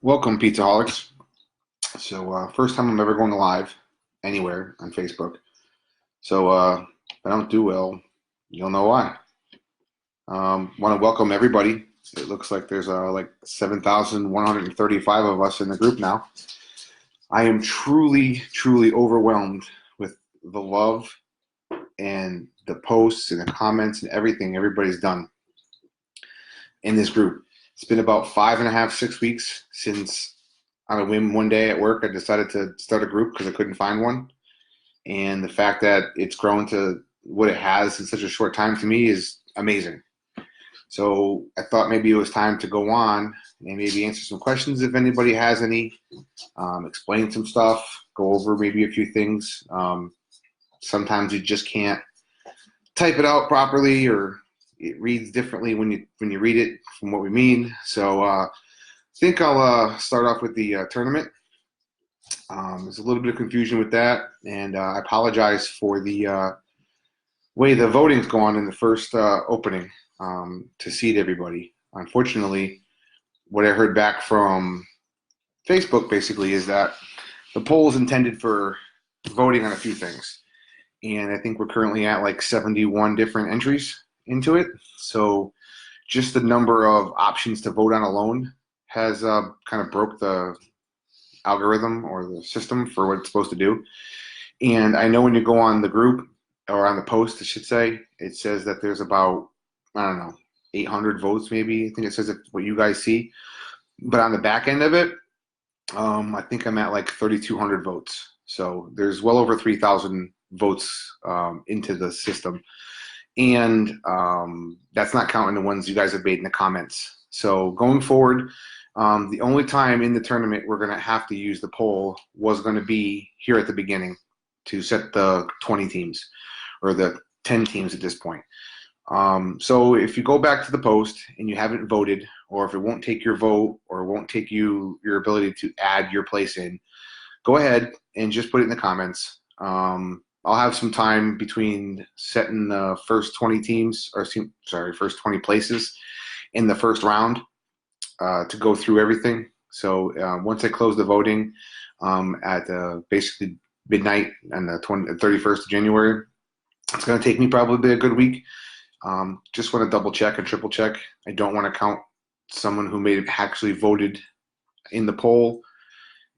Welcome, Pizzaholics. First time I'm ever going live anywhere on Facebook. If I don't do well, you'll know why. Want to welcome everybody. It looks like there's like 7,135 of us in the group now. I am truly, truly overwhelmed with the love and the posts and the comments and everything everybody's done in this group. It's been about 5.5, 6 weeks since on a whim one day at work, I decided to start a group because I couldn't find one. And the fact that it's grown to what it has in such a short time to me is amazing. So I thought maybe it was time to go on and maybe answer some questions if anybody has any, explain some stuff, go over maybe a few things. Sometimes you just can't type it out properly, or it reads differently when you read it from what we mean. I think I'll start off with the tournament. There's a little bit of confusion with that, and I apologize for the way the voting's gone in the first opening to seed everybody. Unfortunately, what I heard back from Facebook basically is that the poll is intended for voting on a few things, and I think we're currently at like 71 different entries into it. So just the number of options to vote on alone has kind of broke the algorithm or the system for what it's supposed to do. And I know when you go on the group, or on the post, I should say, it says that there's about, I don't know, 800 votes maybe. I think it says it's what you guys see. But on the back end of it, I think I'm at like 3,200 votes. So there's well over 3,000 votes into the system. And that's not counting the ones you guys have made in the comments. So going forward, the only time in the tournament we're going to have to use the poll was going to be here at the beginning to set the 20 teams, or the 10 teams at this point. So if you go back to the post and you haven't voted, or if it won't take your vote, or won't take your ability to add your place in, go ahead and just put it in the comments. I'll have some time between setting the first 20 teams, or first 20 places in the first round to go through everything. So once I close the voting at basically midnight on the 31st of January, it's going to take me probably a good week. Just want to double check and triple check. I don't want to count someone who may have actually voted in the poll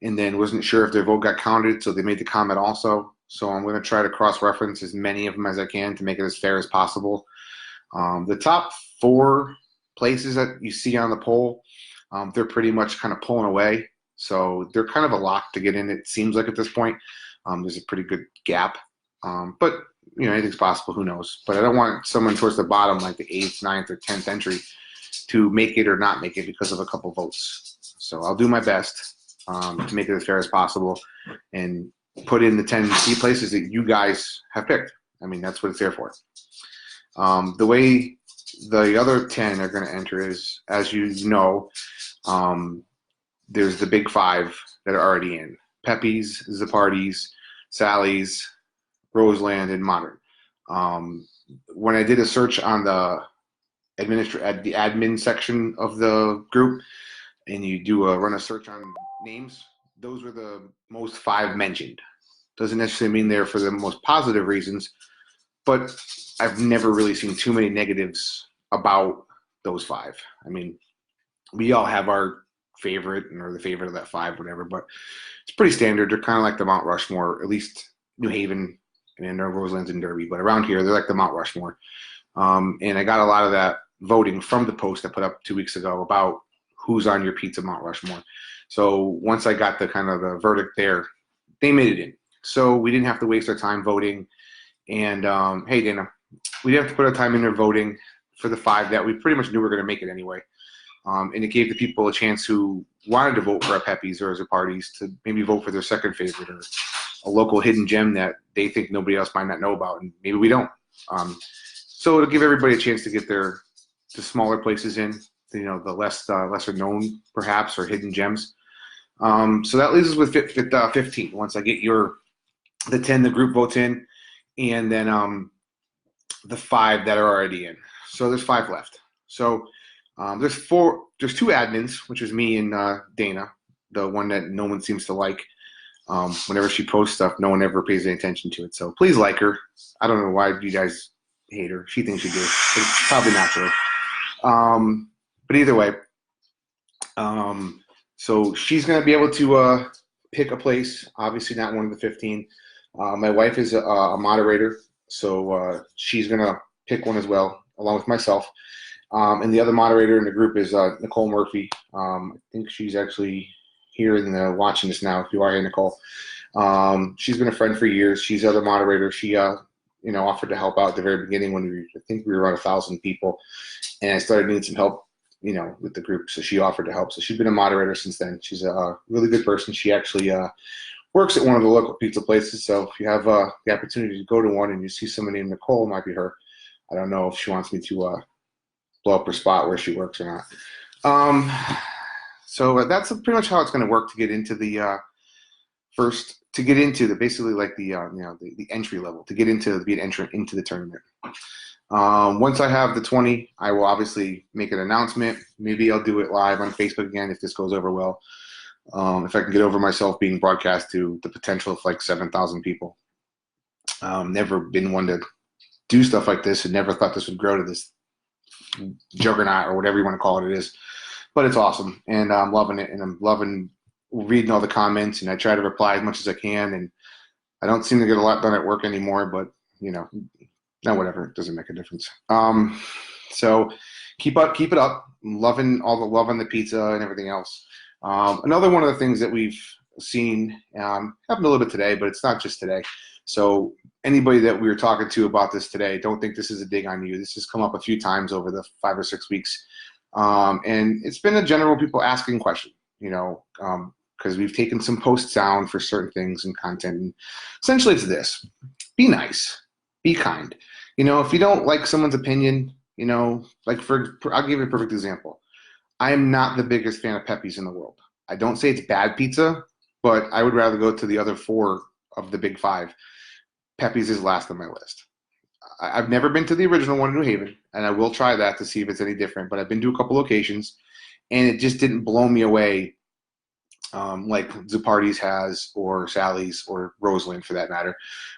and then wasn't sure if their vote got counted, so they made the comment also. So I'm going to try to cross-reference as many of them as I can to make it as fair as possible. The top 4 places that you see on the poll, they're pretty much kind of pulling away. So they're kind of a lock to get in, it seems like at this point. There's a pretty good gap. But, you know, anything's possible, who knows. But I don't want someone towards the bottom, like the 8th, 9th, or 10th entry, to make it or not make it because of a couple votes. So I'll do my best to make it as fair as possible and put in the 10 key places that you guys have picked. I mean, that's what it's there for. The way the other 10 are going to enter is, as you know, there's the big 5 that are already in: Pepe's, Zappardi's, Sally's, Roseland, and Modern. When I did a search on the admin section of the group, and you do run a search on names, those were the most 5 mentioned. Doesn't necessarily mean they're for the most positive reasons, but I've never really seen too many negatives about those 5. I mean, we all have our favorite, or the favorite of that 5, whatever, but it's pretty standard. They're kind of like the Mount Rushmore, at least New Haven and Roselands and Derby, but around here, they're like the Mount Rushmore. And I got a lot of that voting from the post I put up 2 weeks ago about who's on your pizza Mount Rushmore. So once I got the kind of the verdict there, they made it in. So we didn't have to waste our time voting. And hey, Dana, we didn't have to put our time in there voting for the 5 that we pretty much knew we were going to make it anyway. And it gave the people a chance who wanted to vote for a Pepe's or Zappardi's to maybe vote for their second favorite, or a local hidden gem that they think nobody else might not know about, and maybe we don't. So it'll give everybody a chance to get the smaller places in, you know, the lesser known perhaps, or hidden gems. So that leaves us with 15. Once I get the 10 the group votes in, and then the 5 that are already in. So there's 5 left. So there's there's two admins, which is me and Dana, the one that no one seems to like. Whenever she posts stuff, no one ever pays any attention to it. So please like her. I don't know why you guys hate her. She thinks you do. It's probably not true. But either way, so she's going to be able to pick a place. Obviously not one of the 15. My wife is a moderator, so she's going to pick one as well, along with myself. And the other moderator in the group is Nicole Murphy. I think she's actually here and watching this now. If you are here, Nicole, she's been a friend for years. She's the other moderator. She, offered to help out at the very beginning when I think we were around 1,000 people, and I started needing some help, with the group. So she offered to help. So she's been a moderator since then. She's a really good person. She actually works at one of the local pizza places. So if you have the opportunity to go to one and you see somebody named Nicole, it might be her. I don't know if she wants me to blow up her spot where she works or not. So that's pretty much how it's going to work to get into the basically like the entry level, to get into be an entrant into the tournament. Once I have the 20, I will obviously make an announcement. Maybe I'll do it live on Facebook again if this goes over well. If I can get over myself being broadcast to the potential of like 7,000 people. Never been one to do stuff like this and never thought this would grow to this juggernaut or whatever you want to call it is. But it's awesome, and I'm loving it, and I'm loving reading all the comments, and I try to reply as much as I can, and I don't seem to get a lot done at work anymore, but, whatever, it doesn't make a difference. So keep it up. I'm loving all the love on the pizza and everything else. Another one of the things that we've seen happened a little bit today, but it's not just today. So anybody that we were talking to about this today, don't think this is a dig on you. This has come up a few times over the 5 or 6 weeks. And it's been a general people asking question, because we've taken some posts down for certain things and content. And essentially it's this: be nice, be kind. If you don't like someone's opinion, I'll give you a perfect example. I am not the biggest fan of Pepe's in the world. I don't say it's bad pizza, but I would rather go to the other 4 of the big 5. Pepe's is last on my list. I've never been to the original one in New Haven, and I will try that to see if it's any different. But I've been to a couple locations, and it just didn't blow me away like Zupardi's has, or Sally's, or Roseland for that matter.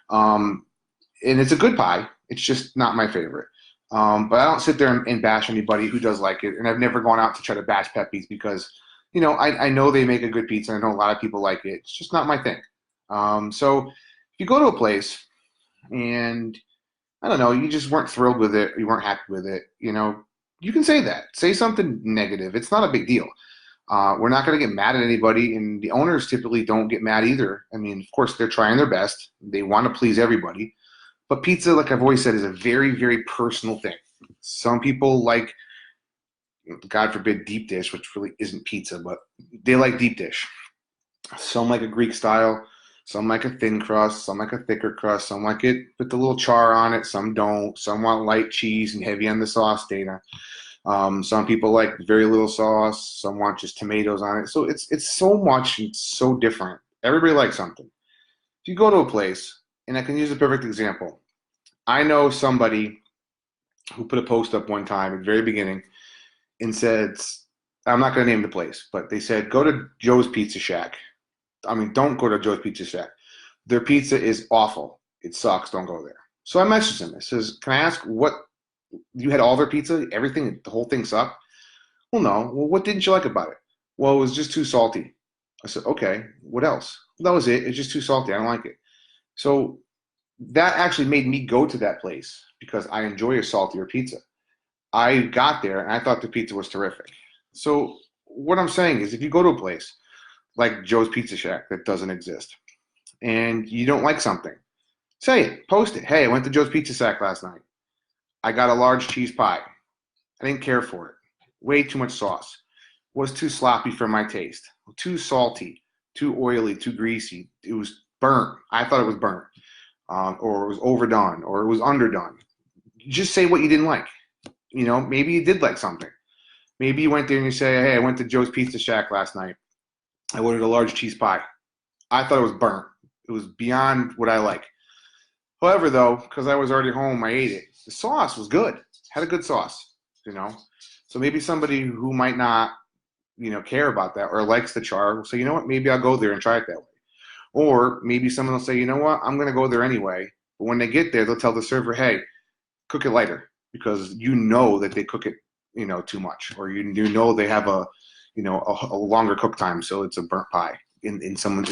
And it's a good pie. It's just not my favorite. But I don't sit there and bash anybody who does like it, and I've never gone out to try to bash Pepe's because, I know they make a good pizza. I know a lot of people like it. It's just not my thing. So if you go to a place and I don't know, you just weren't thrilled with it, you weren't happy with it, you can say that. Say something negative. It's not a big deal. We're not going to get mad at anybody, and the owners typically don't get mad either. I mean, of course, they're trying their best. They want to please everybody. But pizza, like I've always said, is a very, very personal thing. Some people like, God forbid, deep dish, which really isn't pizza, but they like deep dish. Some like a Greek style. Some like a thin crust, some like a thicker crust, some like it with a little char on it, some don't. Some want light cheese and heavy on the sauce, Dana. Some people like very little sauce, some want just tomatoes on it. So it's so much and so different. Everybody likes something. If you go to a place, and I can use a perfect example. I know somebody who put a post up one time at the very beginning and said, I'm not going to name the place, but they said, go to Joe's Pizza Shack. Don't go to Joe's Pizza Shack. Their pizza is awful. It sucks. Don't go there. So I messaged him. I says, can I ask what, you had all their pizza? Everything, the whole thing sucked? Well, no. Well, what didn't you like about it? Well, it was just too salty. I said, okay, what else? That was it. It's just too salty. I don't like it. So that actually made me go to that place because I enjoy a saltier pizza. I got there and I thought the pizza was terrific. So what I'm saying is if you go to a place like Joe's Pizza Shack that doesn't exist, and you don't like something, say it, post it. Hey, I went to Joe's Pizza Shack last night. I got a large cheese pie. I didn't care for it. Way too much sauce. Was too sloppy for my taste. Too salty, too oily, too greasy. It was burnt. I thought it was burnt. Or it was overdone, or it was underdone. Just say what you didn't like. Maybe you did like something. Maybe you went there and you say, hey, I went to Joe's Pizza Shack last night. I ordered a large cheese pie. I thought it was burnt. It was beyond what I like. However, though, because I was already home, I ate it. The sauce was good. Had a good sauce, So maybe somebody who might not care about that or likes the char will say, you know what, maybe I'll go there and try it that way. Or maybe someone will say, you know what, I'm going to go there anyway. But when they get there, they'll tell the server, hey, cook it lighter, because that they cook it, too much, or they have a longer cook time, so it's a burnt pie. In someone's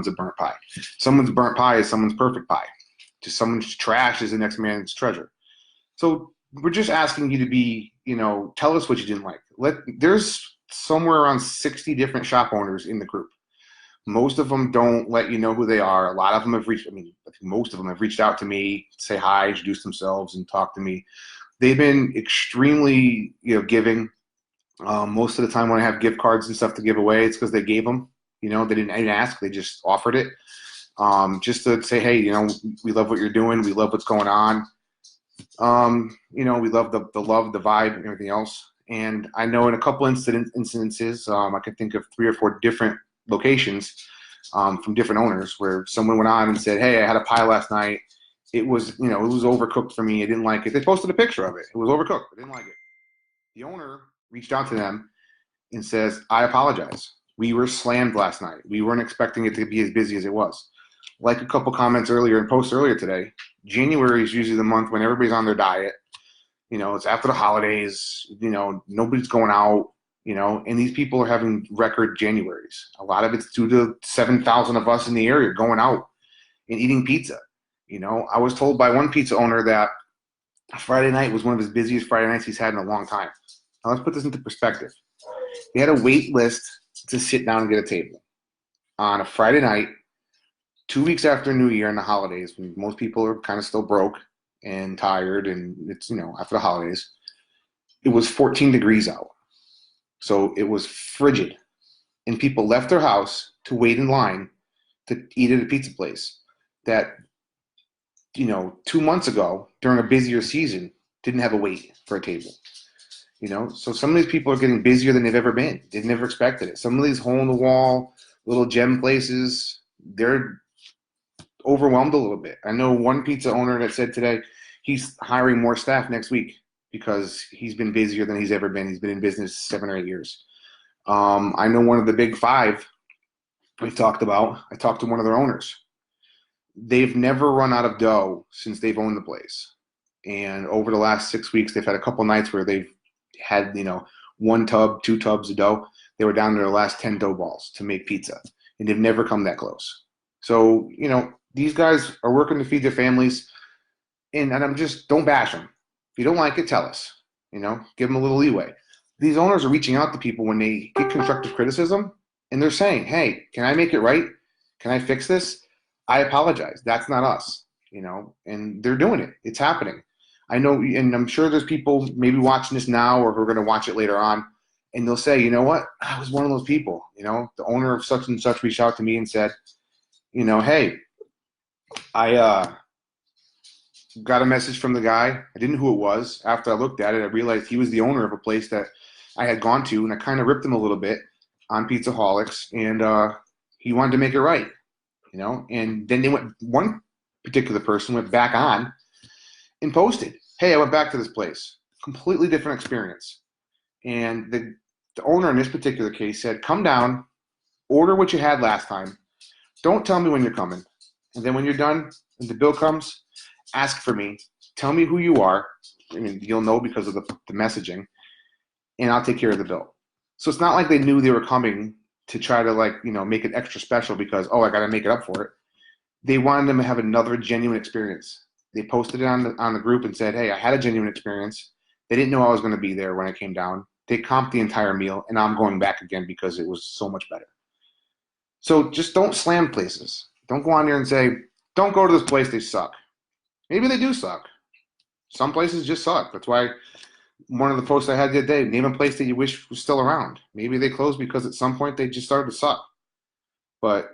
a burnt pie. Someone's burnt pie is someone's perfect pie. Just someone's trash is the next man's treasure. So we're just asking you to be, tell us what you didn't like. There's somewhere around 60 different shop owners in the group. Most of them don't let you know who they are. A lot of them have reached, I think most of them have reached out to me, say hi, introduce themselves, and talk to me. They've been extremely, giving. Most of the time when I have gift cards and stuff to give away, it's because they gave them. They didn't ask, they just offered it. Just to say, hey, we love what you're doing. We love what's going on. We love the love, the vibe, and everything else. And I know in a couple instances, I can think of 3 or 4 different locations from different owners where someone went on and said, hey, I had a pie last night. It was overcooked for me. I didn't like it. They posted a picture of it. It was overcooked. I didn't like it. The owner reached out to them and says, I apologize. We were slammed last night. We weren't expecting it to be as busy as it was. Like a couple comments earlier and posts earlier today, January is usually the month when everybody's on their diet. It's after the holidays. Nobody's going out. And these people are having record Januaries. A lot of it's due to 7,000 of us in the area going out and eating pizza. I was told by one pizza owner that Friday night was one of his busiest Friday nights he's had in a long time. Now let's put this into perspective. They had a wait list to sit down and get a table on a Friday night, 2 weeks after New Year and the holidays, when most people are kind of still broke and tired, and it's, after the holidays. It was 14 degrees out. So it was frigid. And people left their house to wait in line to eat at a pizza place that, 2 months ago, during a busier season, didn't have a wait for a table. So some of these people are getting busier than they've ever been. They've never expected it. Some of these hole-in-the-wall, little gem places, they're overwhelmed a little bit. I know one pizza owner that said today he's hiring more staff next week because he's been busier than he's ever been. He's been in business 7 or 8 years. I know one of the big 5 I talked to one of their owners. They've never run out of dough since they've owned the place. And over the last 6 weeks, they've had a couple nights where they've had, 1 tub, 2 tubs of dough. They were down to their last 10 dough balls to make pizza. And they've never come that close. So, these guys are working to feed their families. And don't bash them. If you don't like it, tell us. Give them a little leeway. These owners are reaching out to people when they get constructive criticism, and they're saying, hey, can I make it right? Can I fix this? I apologize. That's not us, and they're doing it. It's happening. I know, and I'm sure there's people maybe watching this now or who are going to watch it later on, and they'll say, you know what? I was one of those people. The owner of such and such reached out to me and said, hey, I got a message from the guy. I didn't know who it was. After I looked at it, I realized he was the owner of a place that I had gone to, and I kind of ripped him a little bit on Pizzaholics, and he wanted to make it right, And then one particular person went back on and posted, hey, I went back to this place. Completely different experience. And the owner in this particular case said, come down, order what you had last time. Don't tell me when you're coming. And then when you're done and the bill comes, ask for me. Tell me who you are. You'll know because of the messaging. And I'll take care of the bill. So it's not like they knew they were coming to try to make it extra special because, I got to make it up for it. They wanted them to have another genuine experience. They posted it on the group and said, hey, I had a genuine experience. They didn't know I was going to be there when I came down. They comped the entire meal, and I'm going back again because it was so much better. So just don't slam places. Don't go on there and say, don't go to this place, they suck. Maybe they do suck. Some places just suck. That's why one of the posts I had the other day, name a place that you wish was still around. Maybe they closed because at some point they just started to suck. But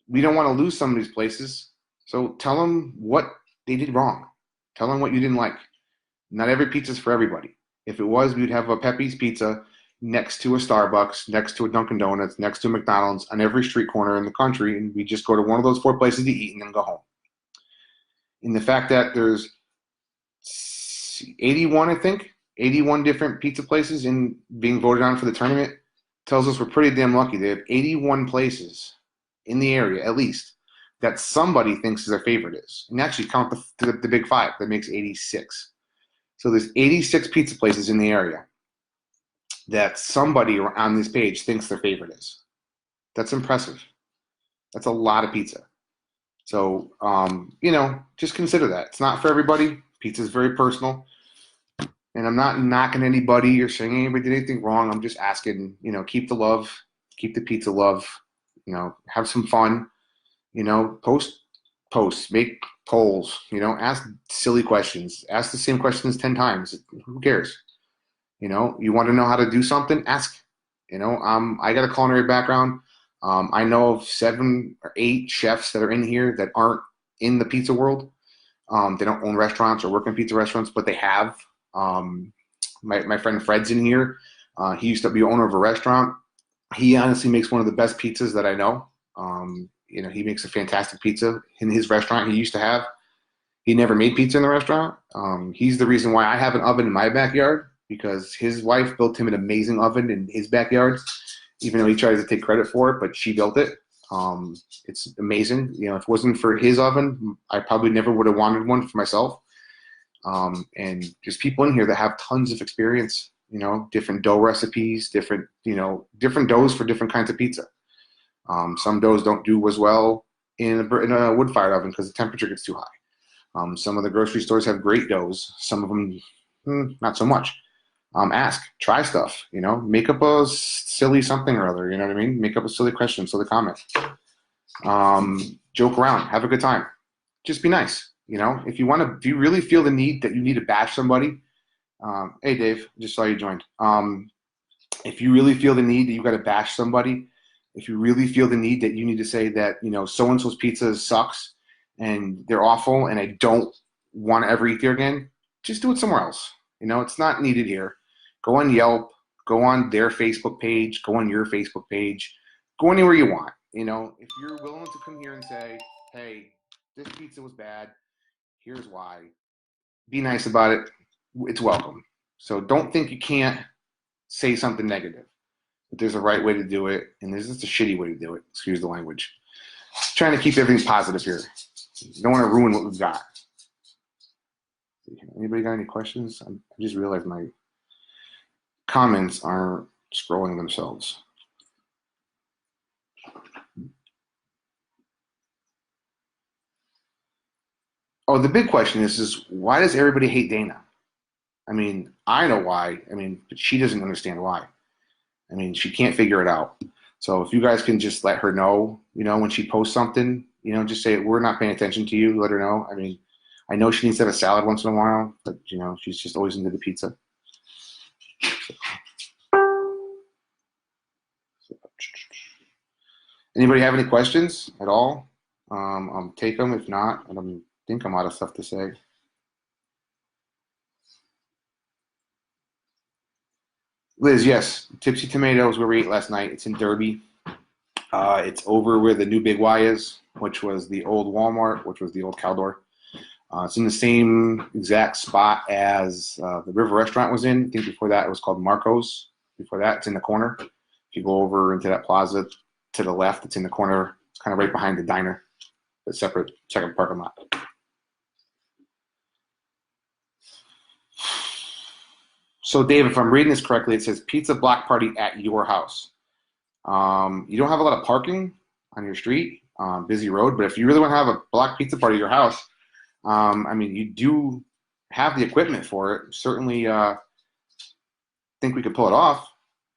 we don't want to lose some of these places. So tell them what they did wrong. Tell them what you didn't like. Not every pizza's for everybody. If it was, we'd have a Pepe's Pizza next to a Starbucks, next to a Dunkin' Donuts, next to a McDonald's on every street corner in the country, and we just go to one of those 4 places to eat and then go home. And the fact that there's 81 different pizza places in being voted on for the tournament, tells us we're pretty damn lucky. They have 81 places in the area, at least, that somebody thinks their favorite is. And actually count the big five. That makes 86. So there's 86 pizza places in the area that somebody on this page thinks their favorite is. That's impressive. That's a lot of pizza. So, just consider that. It's not for everybody. Pizza is very personal. And I'm not knocking anybody or saying anybody did anything wrong. I'm just asking, keep the love, keep the pizza love, have some fun, post, make polls, ask silly questions, ask the same questions 10 times. Who cares? You want to know how to do something? Ask. I got a culinary background. I know of 7 or 8 chefs that are in here that aren't in the pizza world. They don't own restaurants or work in pizza restaurants, but they have. My friend Fred's in here. He used to be owner of a restaurant. He honestly makes one of the best pizzas that I know. He makes a fantastic pizza in his restaurant he used to have. He never made pizza in the restaurant. He's the reason why I have an oven in my backyard, because his wife built him an amazing oven in his backyard, even though he tries to take credit for it, but she built it. It's amazing. If it wasn't for his oven, I probably never would have wanted one for myself. And just people in here that have tons of experience, different dough recipes, different doughs for different kinds of pizza. Some doughs don't do as well in a wood-fired oven because the temperature gets too high. Some of the grocery stores have great doughs. Some of them, not so much. Ask, try stuff, make up a silly something or other, you know what I mean? Make up a silly question, silly comment. Joke around, have a good time. Just be nice, if you really feel the need that you need to bash somebody, hey Dave, just saw you joined. If you really feel the need that you got to bash somebody, if you really feel the need that you need to say that, so-and-so's pizza sucks and they're awful and I don't want to ever eat there again, just do it somewhere else. It's not needed here. Go on Yelp, go on their Facebook page, go on your Facebook page, go anywhere you want. If you're willing to come here and say, hey, this pizza was bad, here's why, be nice about it, it's welcome. So don't think you can't say something negative. But there's a right way to do it, and there's just a shitty way to do it. Excuse the language. Trying to keep everything positive here. You don't want to ruin what we've got. Anybody got any questions? I just realized my comments aren't scrolling themselves. Oh, the big question is why does everybody hate Dana? I know why. But she doesn't understand why. She can't figure it out. So if you guys can just let her know, when she posts something, just say, we're not paying attention to you. Let her know. I know she needs to have a salad once in a while, but, she's just always into the pizza. Anybody have any questions at all? I'll take them. If not, I don't think I'm out of stuff to say. Liz, yes. Tipsy Tomatoes, where we ate last night. It's in Derby. It's over where the new Big Y is, which was the old Walmart, which was the old Caldor. It's in the same exact spot as the River Restaurant was in. I think before that it was called Marco's. Before that, it's in the corner. If you go over into that plaza to the left, it's in the corner. It's kind of right behind the diner, the separate second parking lot. So, Dave, if I'm reading this correctly, it says pizza block party at your house. You don't have a lot of parking on your street, busy road, but if you really want to have a block pizza party at your house, you do have the equipment for it. Certainly think we could pull it off.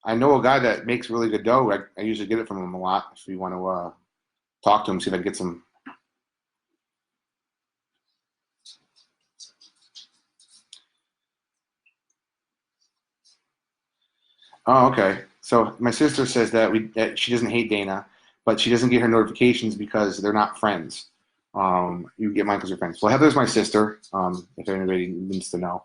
I know a guy that makes really good dough. I usually get it from him a lot. If you want to talk to him, see if I can get some. Oh, okay. So my sister says that she doesn't hate Dana, but she doesn't get her notifications because they're not friends. You get mine because you're friends. Well, Heather's my sister, if anybody needs to know,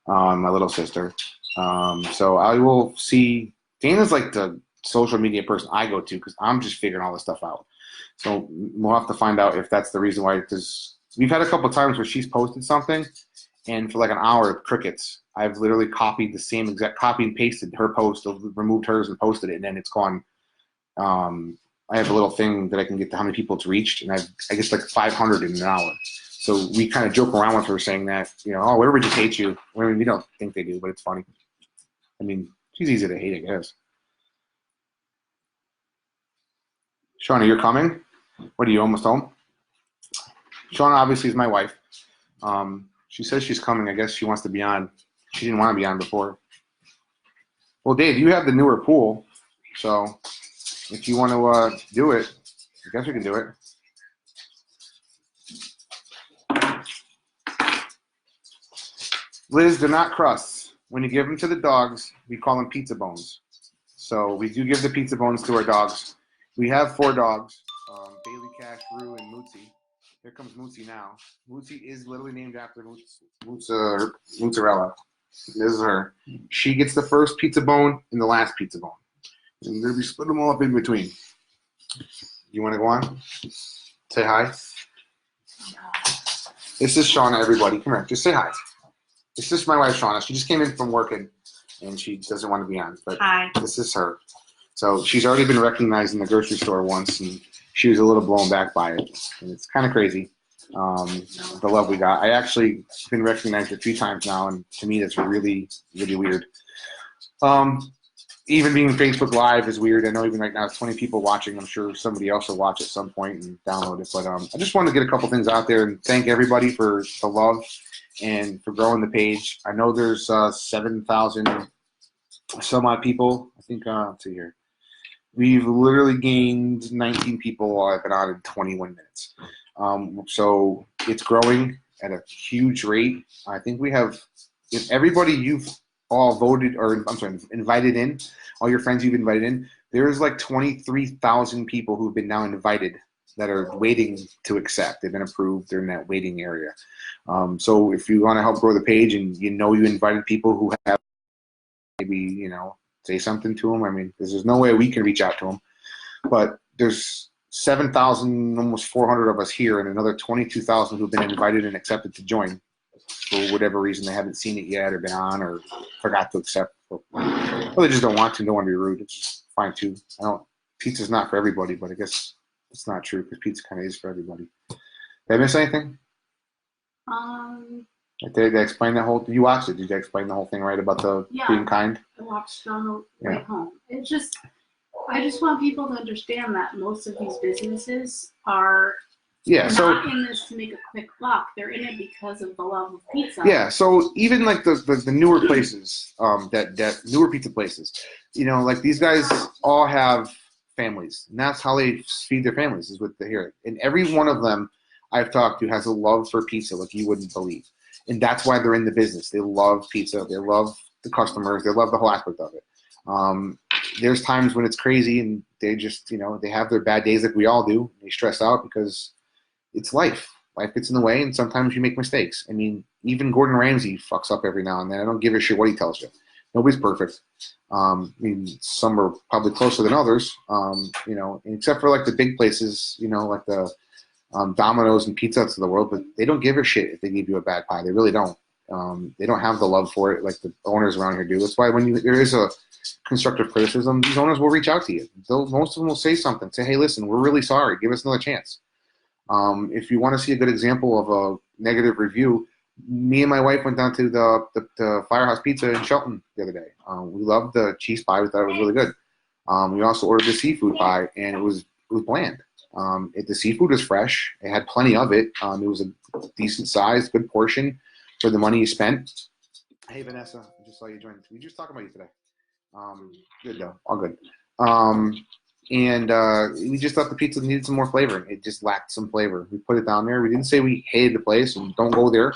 my little sister. So I will see. Dana's like the social media person I go to because I'm just figuring all this stuff out. So we'll have to find out if that's the reason why. Because we've had a couple of times where she's posted something and for like an hour, crickets. I've literally copied the same exact, copy and pasted her post, removed hers and posted it, and then it's gone. I have a little thing that I can get to how many people it's reached, and I guess like 500 in an hour. So we kind of joke around with her saying that, you know, oh, whatever just hates you. I mean, we don't think they do, but it's funny. I mean, she's easy to hate, I guess. Shauna, you're coming? What are you, almost home? Shauna obviously is my wife. She says she's coming. I guess she wants to be on. She didn't want to be on before. Well, Dave, you have the newer pool, so if you want to do it, I guess we can do it. Liz, they're not crusts. When you give them to the dogs, we call them pizza bones. So we do give the pizza bones to our dogs. We have 4 dogs, Bailey, Cash, Rue, and Mootsie. Here comes Mootsie now. Mootsie is literally named after mozzarella. This is her. She gets the first pizza bone and the last pizza bone. And we're going to be splitting them all up in between. You want to go on? Say hi. This is Shauna, everybody. Come here. Just say hi. This is my wife, Shauna. She just came in from working, and she doesn't want to be on. But hi. This is her. So she's already been recognized in the grocery store once, and she was a little blown back by it. And it's kind of crazy, the love we got. I actually been recognized a few times now, and to me that's really, really weird. Even being Facebook Live is weird. I know even right now, 20 people watching. I'm sure somebody else will watch at some point and download it. But I just wanted to get a couple things out there and thank everybody for the love and for growing the page. I know there's 7,000 some odd people. I think, let's see here. We've literally gained 19 people while I've been on in 21 minutes. So it's growing at a huge rate. I think we have, if everybody you've all voted, or I'm sorry, invited in, all your friends you've invited in, there's like 23,000 people who've been now invited that are waiting to accept. They've been approved. They're in that waiting area. So if you want to help grow the page and you know you invited people who have maybe, you know, say something to them. I mean, there's no way we can reach out to them. But there's 7,000, almost 400 of us here, and another 22,000 who've been invited and accepted to join for whatever reason. They haven't seen it yet or been on or forgot to accept. Or they just don't want to. Don't want to be rude. It's just fine too. Pizza's not for everybody, but I guess it's not true because pizza kind of is for everybody. Did I miss anything? Did I explain the whole? You watched it. Did I explain the whole thing right about the being kind? I watched it on the way home. I just want people to understand that most of these businesses are not in this to make a quick buck. They're in it because of the love of pizza. Yeah. So even like the newer places, that newer pizza places, you know, like these guys all have families, and that's how they feed their families is with the here. And every one of them I've talked to has a love for pizza like you wouldn't believe. And that's why they're in the business. They love pizza. They love the customers. They love the whole aspect of it. There's times when it's crazy and they just, you know, they have their bad days like we all do. They stress out because it's life. Life gets in the way and sometimes you make mistakes. I mean, even Gordon Ramsay fucks up every now and then. I don't give a shit what he tells you. Nobody's perfect. I mean, some are probably closer than others, you know, except for like the big places, you know, like the Domino's and Pizza Huts of the world, but they don't give a shit if they give you a bad pie. They really don't. They don't have the love for it like the owners around here do. That's why when there is a constructive criticism, these owners will reach out to you. Most of them will say something. Say, hey, listen, we're really sorry. Give us another chance. If you want to see a good example of a negative review, me and my wife went down to the Firehouse Pizza in Shelton the other day. We loved the cheese pie. We thought it was really good. We also ordered the seafood pie, and it was bland. The seafood was fresh. It had plenty of it. It was a decent size, good portion for the money you spent. Hey, Vanessa, I just saw you join. We just talking about you today. Good though, all good. We just thought the pizza needed some more flavor. It just lacked some flavor. We put it down there. We didn't say we hated the place and don't go there.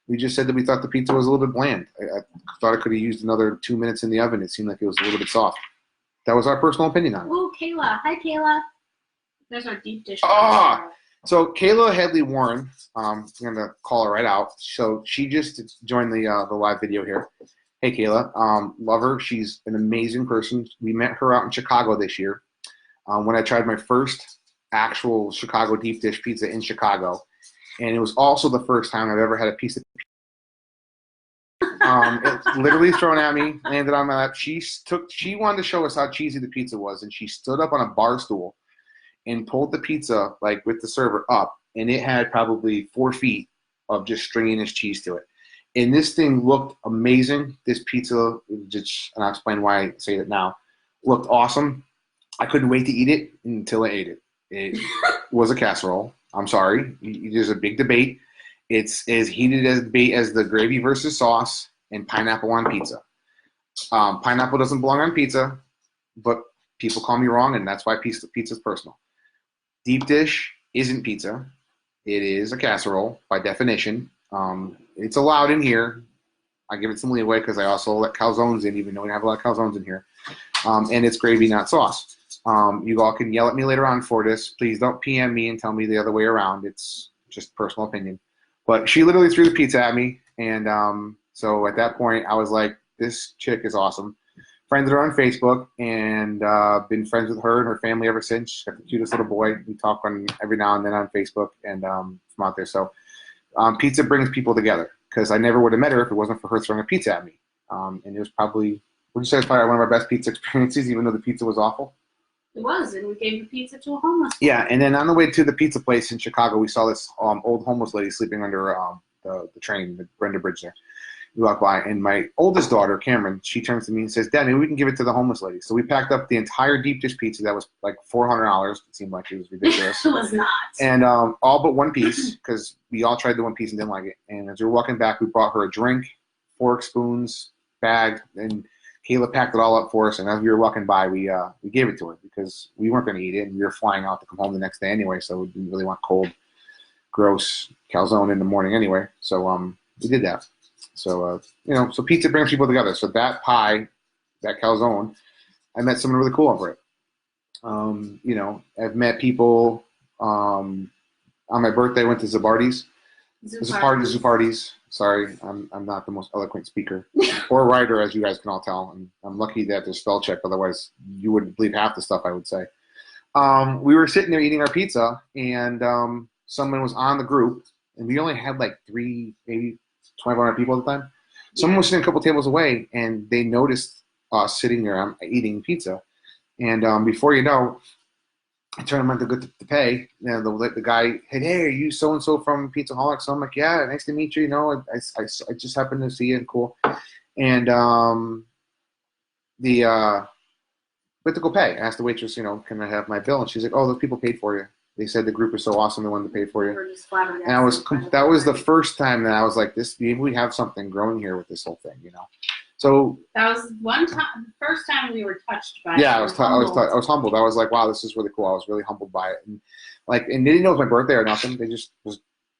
We just said that we thought the pizza was a little bit bland. I thought it could have used another 2 minutes in the oven. It seemed like it was a little bit soft. That was our personal opinion on it. Oh, Kayla. Hi, Kayla. There's our deep dish. So Kayla Headley Warren, I'm going to call her right out. So she just joined the live video here. Hey, Kayla. Love her. She's an amazing person. We met her out in Chicago this year when I tried my first actual Chicago deep dish pizza in Chicago. And it was also the first time I've ever had a piece of It literally thrown at me, landed on my lap. She wanted to show us how cheesy the pizza was, and she stood up on a bar stool and pulled the pizza like with the server up, and it had probably 4 feet of just stringiness cheese to it. And this thing looked amazing. This pizza, just, and I'll explain why I say it now, looked awesome. I couldn't wait to eat it until I ate it. It was a casserole. I'm sorry. There's a big debate. It's as heated as debate as the gravy versus sauce and pineapple on pizza. Pineapple doesn't belong on pizza, but people call me wrong, and that's why pizza's personal. Deep dish isn't pizza. It is a casserole by definition. It's allowed in here. I give it some leeway because I also let calzones in, even though we have a lot of calzones in here. And it's gravy, not sauce. You all can yell at me later on for this. Please don't PM me and tell me the other way around. It's just personal opinion. But she literally threw the pizza at me. And so at that point, I was like, this chick is awesome. Friends her on Facebook and been friends with her and her family ever since. She's got the cutest little boy. We talk on every now and then on Facebook and from out there. So pizza brings people together because I never would have met her if it wasn't for her throwing a pizza at me. And it was probably, would you say it's probably one of our best pizza experiences, even though the pizza was awful? It was, and we gave the pizza to a homeless. Yeah, and then on the way to the pizza place in Chicago, we saw this old homeless lady sleeping under the train, the Brenda Bridge there. We walked by, and my oldest daughter, Cameron, she turns to me and says, Dad, maybe we can give it to the homeless lady. So we packed up the entire deep dish pizza that was like $400. It seemed like it was ridiculous. It was not. And all but one piece, because we all tried the one piece and didn't like it. And as we were walking back, we brought her a drink, fork, spoons, bag, and Kayla packed it all up for us. And as we were walking by, we gave it to her because we weren't going to eat it, and we were flying out to come home the next day anyway, so we didn't really want cold, gross calzone in the morning anyway. So we did that. So, so pizza brings people together. So that pie, that calzone, I met someone really cool over it. I've met people on my birthday, I went to Zabardi's. Zoo parties. Sorry, I'm not the most eloquent speaker or writer, as you guys can all tell. I'm lucky that there's spell check, otherwise you wouldn't believe half the stuff I would say. We were sitting there eating our pizza, and someone was on the group, and we only had like 3, maybe 2,500 people at the time. Someone was sitting a couple tables away, and they noticed us sitting there eating pizza. And before you know, I turned around to go to pay. And the guy, hey, are you so-and-so from Pizzaholics? So I'm like, yeah, nice to meet you. I just happened to see you, and cool. And we had to go pay. I asked the waitress, can I have my bill? And she's like, oh, those people paid for you. They said the group is so awesome they wanted to pay for you. And that was the first time that I was like, maybe we have something growing here with this whole thing, So that was the first time we were touched by it. Yeah, I was humbled. I was like, wow, this is really cool. I was really humbled by it. And they didn't know it was my birthday or nothing. They just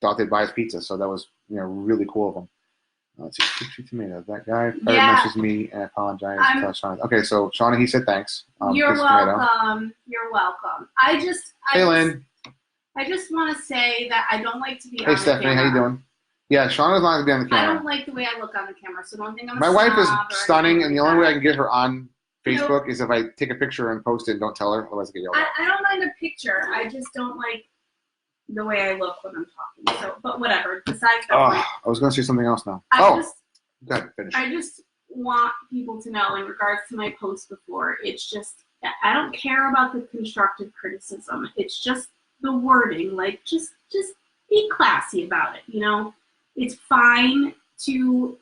thought they'd buy us pizza. So that was, really cool of them. Let's see, tomatoes. That guy messaged me and apologized. Okay, so Shauna, he said thanks. You're welcome. You're welcome. Hey, Lynn. I just want to say that I don't like to be on Hey, the Stephanie, camera. how you doing? Yeah, Shauna's not going to be on the camera. I don't like the way I look on the camera, so don't think I'm a My wife is snob or stunning, and the only way I can like get her on Facebook is if I take a picture and post it and don't tell her, otherwise I get yelled at. I don't mind a picture. I just don't like the way I look when I'm talking. So, but whatever. Besides that, I was going to say something else now. Go ahead, finish. I just want people to know, in regards to my post before, it's just, I don't care about the constructive criticism. It's just the wording. Like, just be classy about it, It's fine to,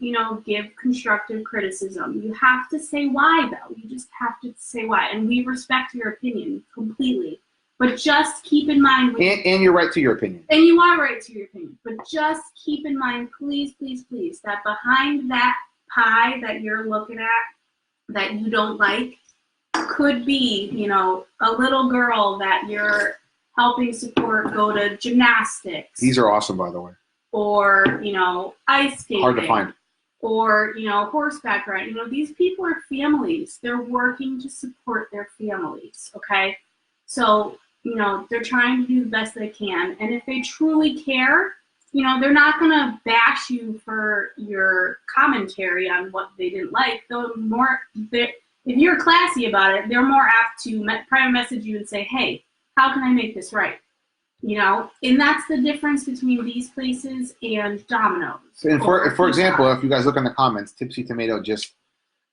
give constructive criticism. You have to say why, though. You just have to say why. And we respect your opinion completely. But just keep in mind... And you're right to your opinion. And you are right to your opinion. But just keep in mind, please, please, please, that behind that pie that you're looking at that you don't like could be, a little girl that you're helping support go to gymnastics. These are awesome, by the way. Or, ice skating. Hard to find. Or, horseback riding. These people are families. They're working to support their families, okay? So, they're trying to do the best they can. And if they truly care, they're not going to bash you for your commentary on what they didn't like. If you're classy about it, they're more apt to private message you and say, hey, how can I make this right? You know, and that's the difference between these places and Domino's. And for example, if you guys look in the comments, Tipsy Tomato just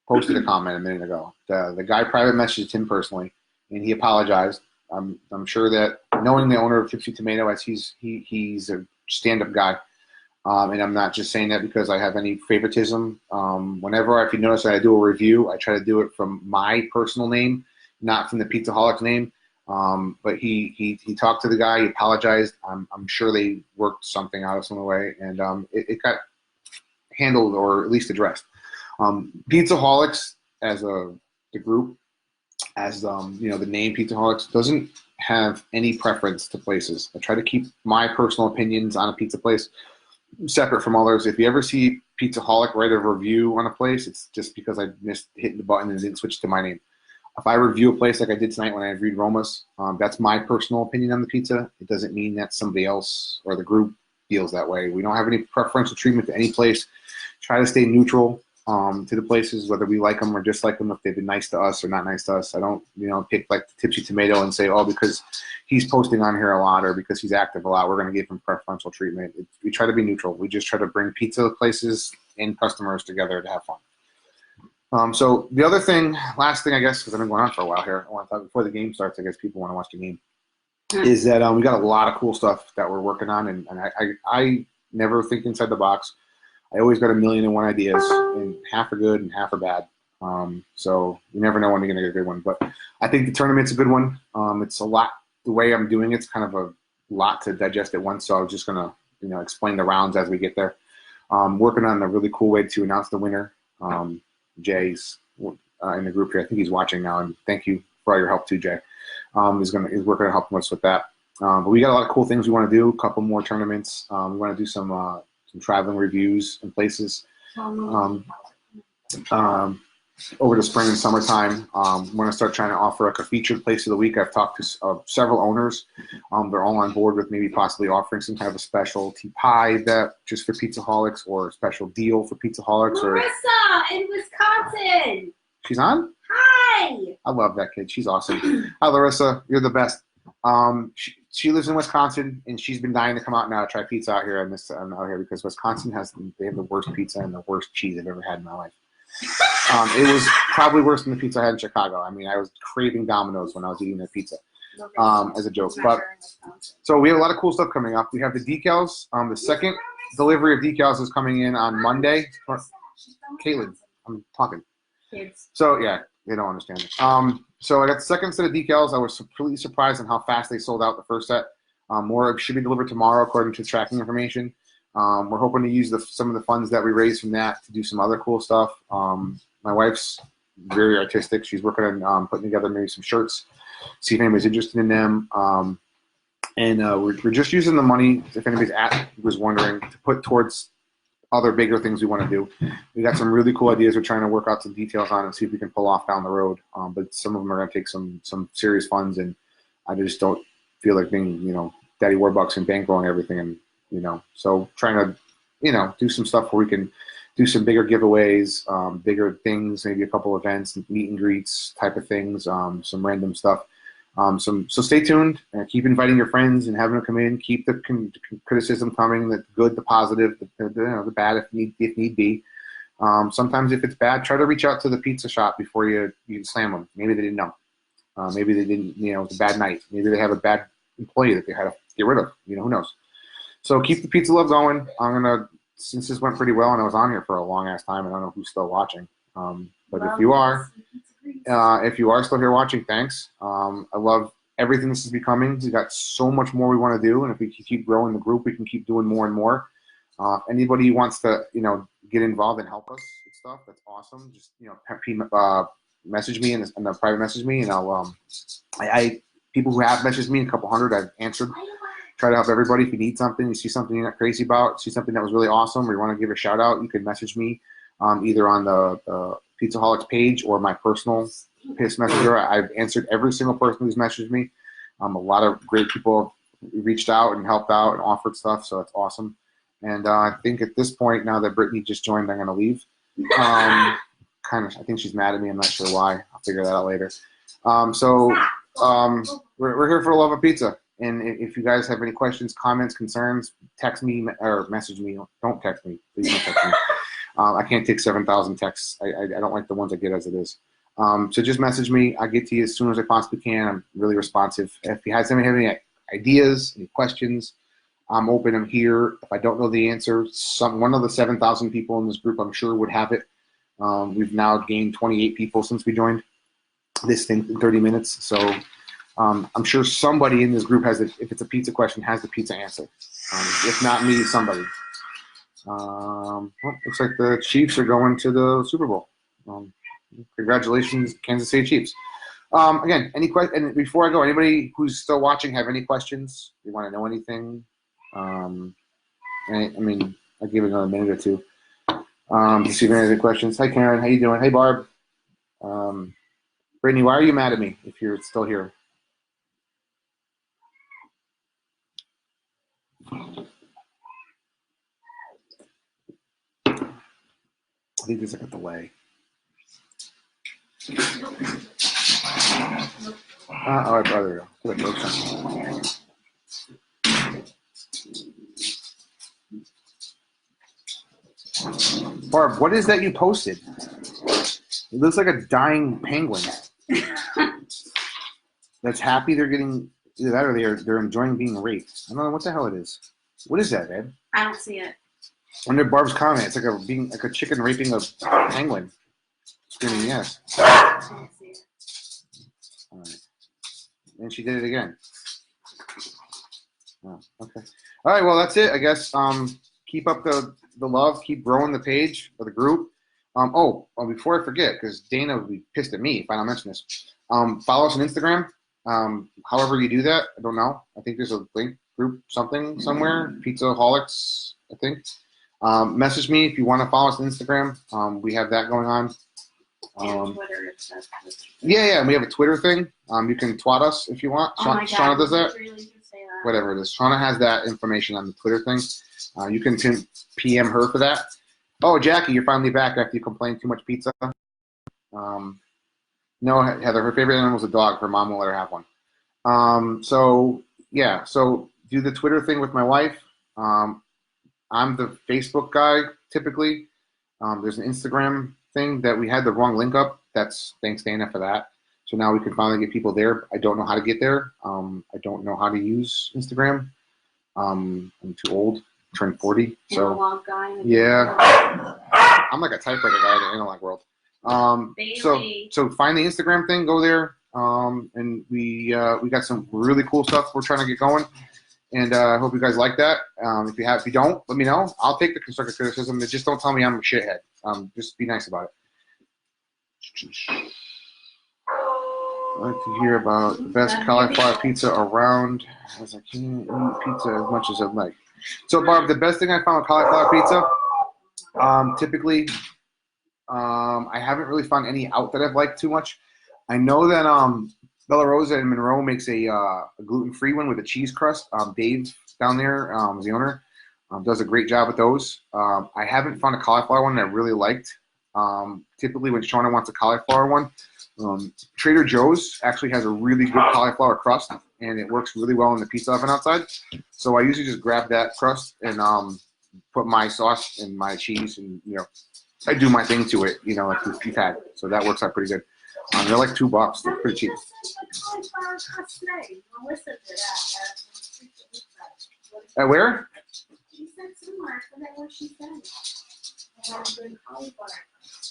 posted a comment a minute ago. The guy private messaged him personally, and he apologized. I'm sure that knowing the owner of Tipsy Tomato, as he's a stand-up guy, and I'm not just saying that because I have any favoritism. Whenever, if you notice that I do a review, I try to do it from my personal name, not from the Pizzaholics name. But he talked to the guy. He apologized. I'm sure they worked something out of some way, and it got handled or at least addressed. Pizzaholics as the group, as the name Pizzaholics doesn't have any preference to places. I try to keep my personal opinions on a pizza place separate from others. If you ever see Pizzaholic write a review on a place, it's just because I missed hitting the button and didn't switch to my name. If I review a place like I did tonight when I reviewed Roma's, that's my personal opinion on the pizza. It doesn't mean that somebody else or the group feels that way. We don't have any preferential treatment to any place. Try to stay neutral to the places, whether we like them or dislike them, if they've been nice to us or not nice to us. I don't, pick like the Tipsy Tomato and say, oh, because he's posting on here a lot or because he's active a lot, we're going to give him preferential treatment. We try to be neutral. We just try to bring pizza places and customers together to have fun. So the other thing, last thing, I guess, because I've been going on for a while here, I want to talk before the game starts. I guess people want to watch the game. Is that we got a lot of cool stuff that we're working on, and I never think inside the box. I always got 1,000,001 ideas, and half are good and half are bad. So you never know when you're gonna get a good one. But I think the tournament's a good one. It's a lot. The way I'm doing it's kind of a lot to digest at once. So I was just gonna explain the rounds as we get there. Working on a really cool way to announce the winner. Jay's in the group here. I think he's watching now, and thank you for all your help too, Jay. He's working on helping us with that. But we got a lot of cool things we want to do. A couple more tournaments. We want to do some traveling reviews in places. Over the spring and summertime, we want to start trying to offer like a featured place of the week. I've talked to several owners. They're all on board with maybe possibly offering some kind of a specialty pie that just for Pizzaholics or a special deal for Pizzaholics. Larissa in Wisconsin. She's on? Hi. I love that kid. She's awesome. Hi, Larissa. You're the best. She lives in Wisconsin, and she's been dying to come out now to try pizza out here. I'm out here because Wisconsin have the worst pizza and the worst cheese I've ever had in my life. It was probably worse than the pizza I had in Chicago. I mean, I was craving Domino's when I was eating their pizza, as a joke. But so we have a lot of cool stuff coming up. We have the decals. The second delivery of decals is coming in on Monday. Caitlin, I'm talking. Kids. So yeah, they don't understand it. So I got the second set of decals. I was completely surprised on how fast they sold out the first set. More should be delivered tomorrow, according to tracking information. We're hoping to use some of the funds that we raised from that to do some other cool stuff. My wife's very artistic. She's working on putting together maybe some shirts, see if anybody's interested in them. We're just using the money, if anybody's was wondering, to put towards other bigger things we want to do. We got some really cool ideas we're trying to work out some details on and see if we can pull off down the road. But some of them are going to take some serious funds, and I just don't feel like being, Daddy Warbucks and bankrolling everything. And, so trying to, do some stuff where we can do some bigger giveaways, bigger things, maybe a couple events, meet and greets type of things, some random stuff. So stay tuned and keep inviting your friends and having them come in. Keep the criticism coming, the good, the positive, the bad if need be. Sometimes if it's bad, try to reach out to the pizza shop before you slam them. Maybe they didn't know. Maybe they didn't, it was a bad night. Maybe they have a bad employee that they had to get rid of. Who knows? So keep the pizza love going. Since this went pretty well and I was on here for a long ass time, I don't know who's still watching. But if you are still here watching, thanks. I love everything this is becoming. We've got so much more we want to do, and if we keep growing the group, we can keep doing more and more. Anybody who wants to, get involved and help us with stuff, that's awesome. Just, message me and the private message me, and I'll people who have messaged me, a couple hundred, I've answered. Try to help everybody. If you need something, you see something you're not crazy about, see something that was really awesome, or you want to give a shout out, you can message me either on the Pizzaholics page or my personal messenger. I've answered every single person who's messaged me. A lot of great people reached out and helped out and offered stuff, so that's awesome. And I think at this point, now that Brittany just joined, I'm going to leave. I think she's mad at me. I'm not sure why. I'll figure that out later. We're here for the love of pizza. And if you guys have any questions, comments, concerns, text me or message me. Don't text me. Please don't text me. I can't take 7,000 texts. I don't like the ones I get as it is. So just message me. I'll get to you as soon as I possibly can. I'm really responsive. If you guys have any ideas, any questions, I'm open. I'm here. If I don't know the answer, one of the 7,000 people in this group, I'm sure, would have it. We've now gained 28 people since we joined this thing in 30 minutes. So I'm sure somebody in this group has it. If it's a pizza question, has the pizza answer. If not me, somebody. Well, looks like the Chiefs are going to the Super Bowl. Congratulations, Kansas City Chiefs. Again, any question? And before I go, anybody who's still watching have any questions? You want to know anything? I mean, I'll give it another minute or two to see if any other questions. Hi, Karen. How you doing? Hey, Barb. Brittany, why are you mad at me if you're still here? I think there's like a delay. Oh, there we go. Barb, what is that you posted? It looks like a dying penguin. That's happy they're getting either that or they're enjoying being raped. I don't know what the hell it is. What is that, Ed? I don't see it. Under Barb's comment, it's like a chicken raping a penguin. Screaming yes. I don't see it. All right. And she did it again. Oh, okay. All right. Well, that's it, I guess. Keep up the love. Keep growing the page for the group. Before I forget, because Dana would be pissed at me if I don't mention this. Follow us on Instagram. However you do that, I don't know. I think there's a link group something somewhere. Pizzaholics, I think. Message me if you want to follow us on Instagram. We have that going on. Twitter, yeah, we have a Twitter thing. You can twat us if you want. Oh my God, Shauna does that. really say that. Whatever it is. Shauna has that information on the Twitter thing. You can PM her for that. Oh, Jackie, you're finally back after you complained too much pizza. No, Heather, her favorite animal is a dog. Her mom won't let her have one. So do the Twitter thing with my wife. I'm the Facebook guy, typically. There's an Instagram thing that we had the wrong link up. Thanks, Dana, for that. So now we can finally get people there. I don't know how to get there. I don't know how to use Instagram. I'm too old. Turned 40. So analog guy. Yeah. I'm like a typewriter guy in the analog world. So find the Instagram thing, go there. And we got some really cool stuff we're trying to get going. And I hope you guys like that. If you don't, let me know. I'll take the constructive criticism, but just don't tell me I'm a shithead. Just be nice about it. I'd like to hear about the best cauliflower pizza around, as I can't eat pizza as much as I'd like. So, Barb, the best thing I found with cauliflower pizza, typically, I haven't really found any out that I've liked too much. I know that Bella Rosa in Monroe makes a gluten-free one with a cheese crust. Dave down there is the owner. Does a great job with those. I haven't found a cauliflower one that I really liked. Typically, when Shauna wants a cauliflower one, Trader Joe's actually has a really good cauliflower crust, and it works really well in the pizza oven outside. So I usually just grab that crust and put my sauce and my cheese, and I do my thing to it. Like you've had. So that works out pretty good. They're like $2. They're pretty cheap. At where? She said somewhere. I forget where she said.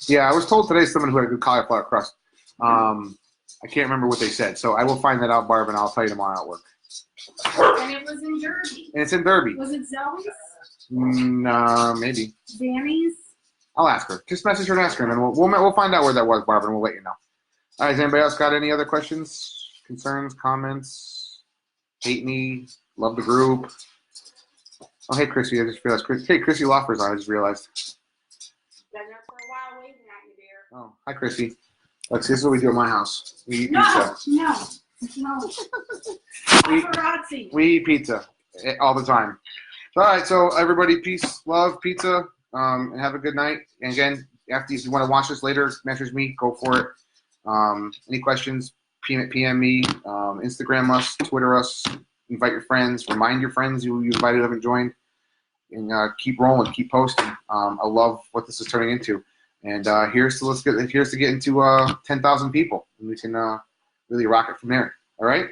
Yeah, I was told today someone who had a good cauliflower crust. I can't remember what they said, so I will find that out, Barb, and I'll tell you tomorrow at work. And it was in Derby. And it's in Derby. Was it Zoe's? Maybe. Danny's? I'll ask her. Just message her and ask her, and then we'll find out where that was, Barb, and we'll let you know. All right, has anybody else got any other questions, concerns, comments? Hate me? Love the group? Oh, hey, Chrissy, I just realized. Hey, Chrissy Loffer's on, I just realized. Been there for a while waiting at you, dear. Oh, hi, Chrissy. This is what we do at my house. We eat pizza. No. We eat pizza all the time. All right, so everybody, peace, love, pizza, and have a good night. And again, if you want to watch this later, message me, go for it. Any questions, PM me, Instagram us, Twitter us, invite your friends, remind your friends who you invited haven't joined, and keep rolling, keep posting. I love what this is turning into, and here's to get into 10,000 people, and we can really rock it from there. All right.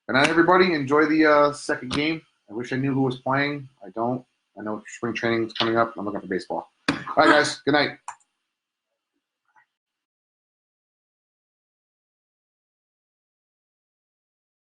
Good night, everybody. Enjoy the second game. I wish I knew who was playing. I don't. I know spring training is coming up. I'm looking for baseball. All right, guys. Good night.